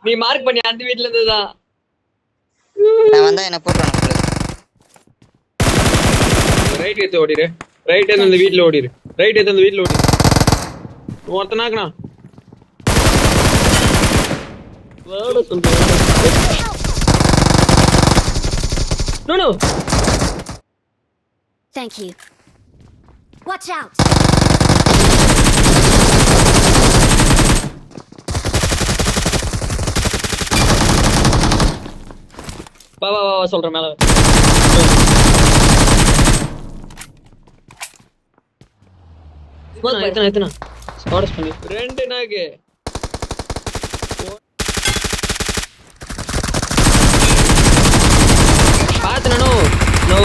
நீ மார்க் பண்ணி அந்த வீட்ல இருந்துதான் நான் வந்தா என்ன போட்டுறானு ரைட் எடுத்து ஓடிரு. ரைட் எடுத்து அந்த வீட்ல ஓடிரு. ரைட் எடுத்து அந்த வீட்ல ஓடிரு. ஒருத்தனாக்கனா வாட சொல்றேன். No. Thank you. Watch out. வா சொல்றேன் மேல. எத்தனை ஸ்குவாட்ஸ் பண்ணி ரெண்டு நாக்கு பாத்துனோ. நோ